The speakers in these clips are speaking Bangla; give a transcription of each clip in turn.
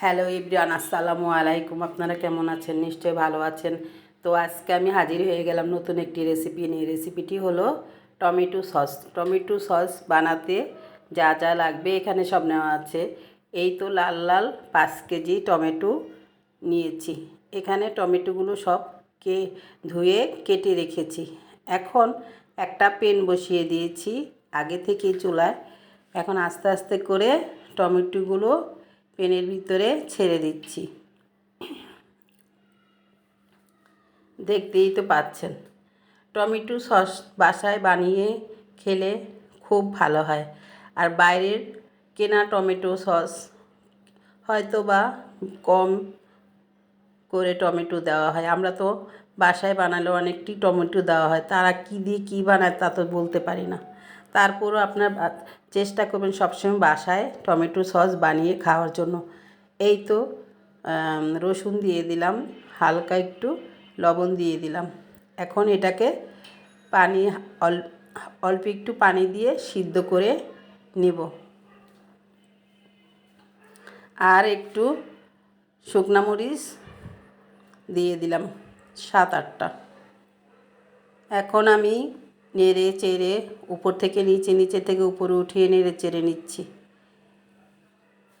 হ্যালো এভরিওয়ান, আসসালামু আলাইকুম। আপনারা কেমন আছেন? নিশ্চয়ই ভালো আছেন। তো আজকে আমি হাজির হয়ে গেলাম নতুন একটি রেসিপি নিয়ে। রেসিপিটি হলো টমেটো সস। টমেটো সস বানাতে যা যা লাগবে এখানে সব নেওয়া আছে। এই তো লাল লাল 5 কেজি টমেটো নিয়েছি। এখানে টমেটোগুলো সবকে ধুয়ে কেটে রেখেছি। এখন একটা প্যান বসিয়ে দিয়েছি আগে থেকে চুলায়। এখন আস্তে আস্তে করে টমেটোগুলো প্যানের ভিতরে ছেড়ে দিচ্ছি। দেখতেই তো পাচ্ছেন, টমেটো সস বাসায় বানিয়ে খেলে খুব ভালো হয়। আর বাইরের কেনা টমেটো সস হয়তো বা কম করে টমেটো দেওয়া হয়। আমরা তো বাসায় বানালে অনেকটি টমেটো দেওয়া হয়, তারা কী দিয়ে কী বানায় তা তো বলতে পারি না। তারপরও আপনার চেষ্টা করবেন সবসময় বাসায় টমেটো সস বানিয়ে খাওয়ার জন্য। এই তো রসুন দিয়ে দিলাম, হালকা একটু লবণ দিয়ে দিলাম। এখন এটাকে পানি অল্প একটু পানি দিয়ে সিদ্ধ করে নেব। আর একটু শুকনা মরিচ দিয়ে দিলাম 7-8টা। এখন আমি নেড়ে চেড়ে উপর থেকে নিচে, নিচে থেকে উপরে উঠিয়ে নেড়ে চেড়ে নিচ্ছি।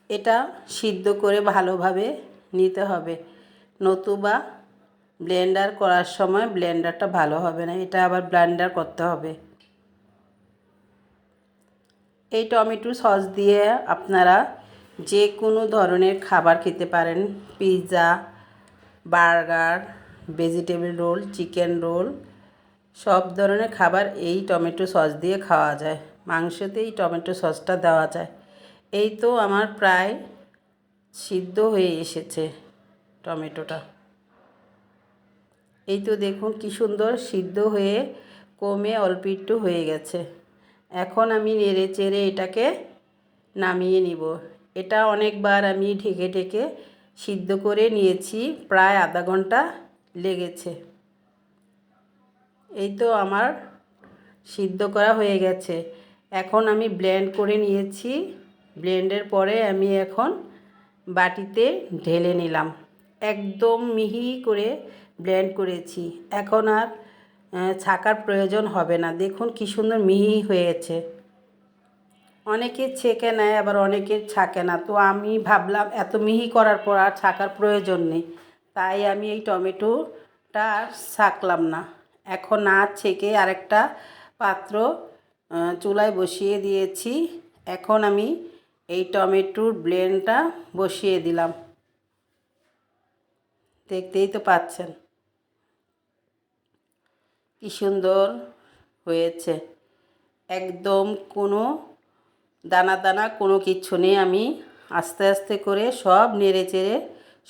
এটা সিদ্ধ করে ভালোভাবে নিতে হবে, নতুবা ব্লেন্ডার করার সময় ব্লেন্ডারটা ভালো হবে না। এটা আবার ব্লেন্ডার করতে হবে। এই টমেটো সস দিয়ে আপনারা যে কোনো ধরনের খাবার খেতে পারেন। Pizza, burger, vegetable roll, chicken roll, সব ধরনের খাবার এই টমেটো সস দিয়ে খাওয়া যায়। মাংসতেই টমেটো সসটা দেওয়া যায়। এই তো আমার প্রায় সিদ্ধ হয়ে এসেছে টমেটোটা। এই তো দেখুন কি সুন্দর সিদ্ধ হয়ে কমে অল্প একটু হয়ে গেছে। এখন আমি নেড়ে চেড়ে এটাকে নামিয়ে নিব। এটা অনেকবার আমি ঢেকে ঢেকে সিদ্ধ করে নিয়েছি, প্রায় আধা ঘন্টা লেগেছে। এই তো আমার সিদ্ধ করা হয়ে গেছে। এখন আমি ব্লেন্ড করে নিয়েছি। ব্লেন্ডের পরে আমি এখন বাটিতে ঢেলে নিলাম। একদম মিহি করে ব্লেন্ড করেছি। এখন আর ছাকার প্রয়োজন হবে না। দেখুন কি সুন্দর মিহি হয়েছে। অনেকে ছেঁকে নেয়, আবার অনেকে ছাঁকে না। তো আমি ভাবলাম এত মিহি করার পর আর ছাকার প্রয়োজন নেই, তাই আমি এই টমেটোটা আর ছাঁকলাম না। এখন না ছেঁকে আরেকটা পাত্র চুলায় বসিয়ে দিয়েছি। এখন আমি এই টমেটোর ব্লেন্ডটা বসিয়ে দিলাম। দেখতেই তো পাচ্ছেন কি সুন্দর হয়েছে। একদম কোনো দানা দানা কোনো কিচ্ছু নেই। আমি আস্তে আস্তে করে সব নেড়ে চেড়ে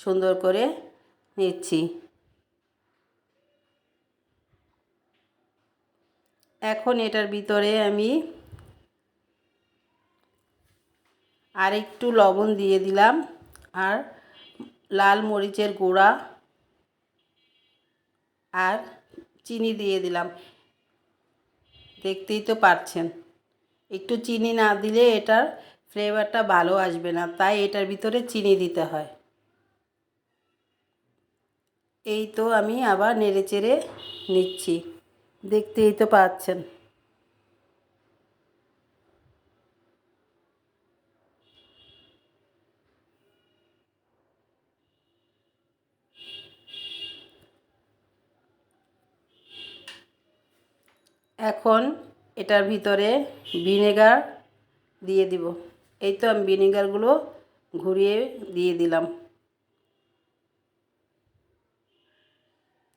সুন্দর করে নিচ্ছি। এখন এটার ভিতরে আমি আর একটু লবণ দিয়ে দিলাম, আর লাল মরিচের গুঁড়া আর চিনি দিয়ে দিলাম। দেখতেই তো পাচ্ছেন, একটু চিনি না দিলে এটার ফ্লেভারটা ভালো আসবে না, তাই এটার ভিতরে চিনি দিতে হয়। এই তো আমি আবার নেড়ে চেড়ে নিচ্ছি। দেখতেই তো পাচ্ছেন। এখন এটার ভিতরে ভিনেগার দিয়ে দিব। এই তো আমি ভিনেগারগুলো ঘুরিয়ে দিয়ে দিলাম।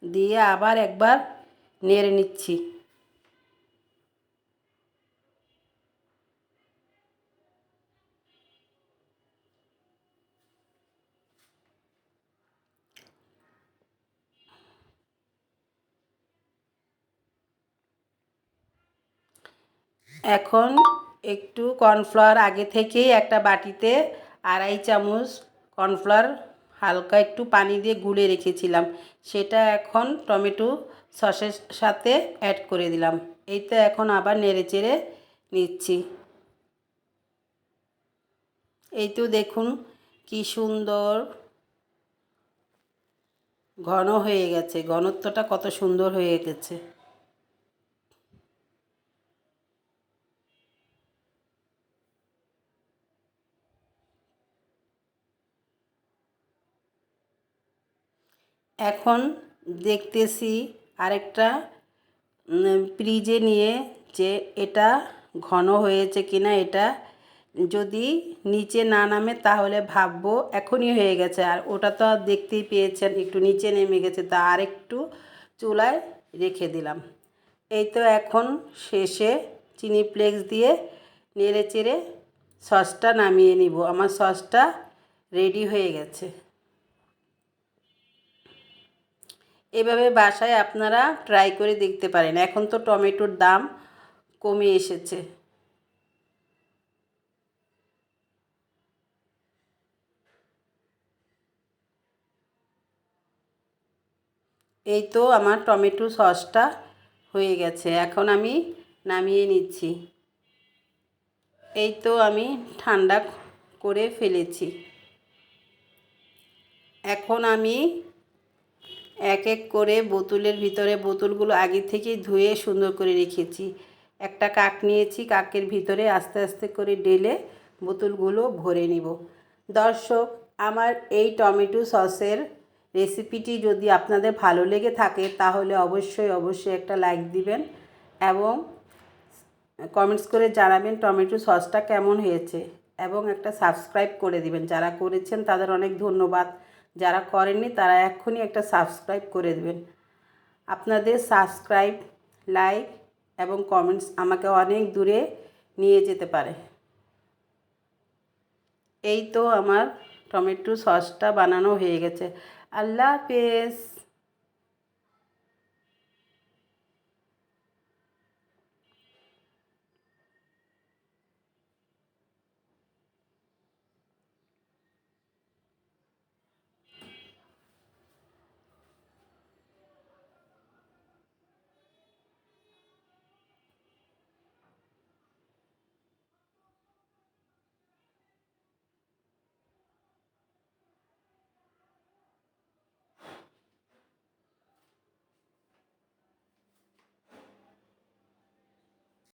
দিয়ে আবার একবার নেড়ে নিচ্ছি। এখন একটু কর্নফ্লাওয়ার আগে থেকেই একটা বাটিতে 2.5 চামচ কর্নফ্লাওয়ার হালকা একটু পানি দিয়ে গুলে রেখেছিলাম, সেটা এখন টমেটো সসের সাথে অ্যাড করে দিলাম। এই তো এখন আবার নেড়ে চেড়ে নিচ্ছি। এই তো দেখুন কি সুন্দর ঘন হয়ে গেছে, ঘনত্বটা কত সুন্দর হয়ে গেছে। এখন দেখতেছি আরেকটা ফ্রিজে নিয়ে যে এটা ঘন হয়েছে কিনা। এটা যদি নিচে না নামে তাহলে ভাববো এখনই হয়ে গেছে, আর ওটা তো দেখতেই পেয়েছেন একটু নিচে নেমে গেছে, তা আরেকটু চুলায় রেখে দিলাম। এই তো এখন শেষে চিনি ফ্লেক্স দিয়ে নেড়ে চেড়ে সসটা নামিয়ে নিব। আমার সসটা রেডি হয়ে গেছে। এভাবে বাসায় আপনারা ট্রাই করে দেখতে পারেন। এখন তো টমেটোর দাম কমে এসেছে। এই তো আমার টমেটো সসটা হয়ে গেছে, এখন আমি নামিয়ে নিচ্ছি। এই তো আমি ঠান্ডা করে ফেলেছি। এখন আমি এক এক করে বোতলের ভিতরে, বোতলগুলো আগে থেকেই ধুয়ে সুন্দর করে রেখেছি। একটা কাক নিয়েছি, কাকের ভিতরে আস্তে আস্তে করে ঢেলে বোতলগুলো ভরে নিব। দর্শক, আমার এই টমেটো সসের রেসিপিটি যদি আপনাদের ভালো লেগে থাকে তাহলে অবশ্যই একটা লাইক দিবেন এবং কমেন্টস করে জানাবেন টমেটো সসটা কেমন হয়েছে, এবং একটা সাবস্ক্রাইব করে দিবেন। যারা করেছেন তাদের অনেক ধন্যবাদ, যারা করেননি তারা এক্ষুনি একটা সাবস্ক্রাইব করে দেবেন। আপনাদের সাবস্ক্রাইব, লাইক এবং কমেন্টস আমাকে অনেক দূরে নিয়ে যেতে পারে। এই তো আমার টমেটো সসটা বানানো হয়ে গেছে। আল্লাহ হাফেজ।